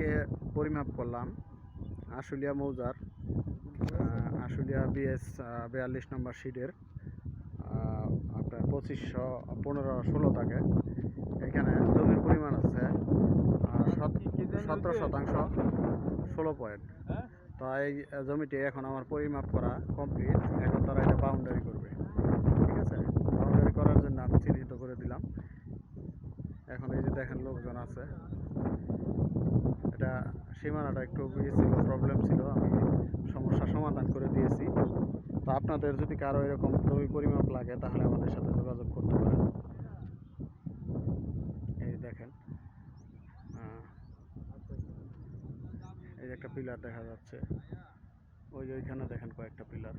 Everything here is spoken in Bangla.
আজকে পরিমাপ করলাম আশুলিয়া মৌজার আশুলিয়া বিএস 42 নম্বর শিটের আপনার 2500 15 16 থাকে। এখানে জমির পরিমাণ আছে 17 শতাংশ 16 পয়েন্ট। তো এই জমিটি এখন আমার পরিমাপ করা কমপ্লিট। এখন তারা এটা বাউন্ডারি করবে, ঠিক আছে। বাউন্ডারি করার জন্য আমি চিহ্নিত করে দিলাম। এখন এই যে দেখেন লোকজন আছে। এটা সীমানাটা একটু ছিল, প্রবলেম ছিল, আমি সমস্যার সমাধান করে দিয়েছি। তো আপনাদের যদি কারো এরকম জমি পরিমাপ লাগে তাহলে আমাদের সাথে যোগাযোগ করতে পারেন। এই দেখেন এই যে একটা পিলার দেখা যাচ্ছে, ওইখানে দেখেন কয়েকটা পিলার।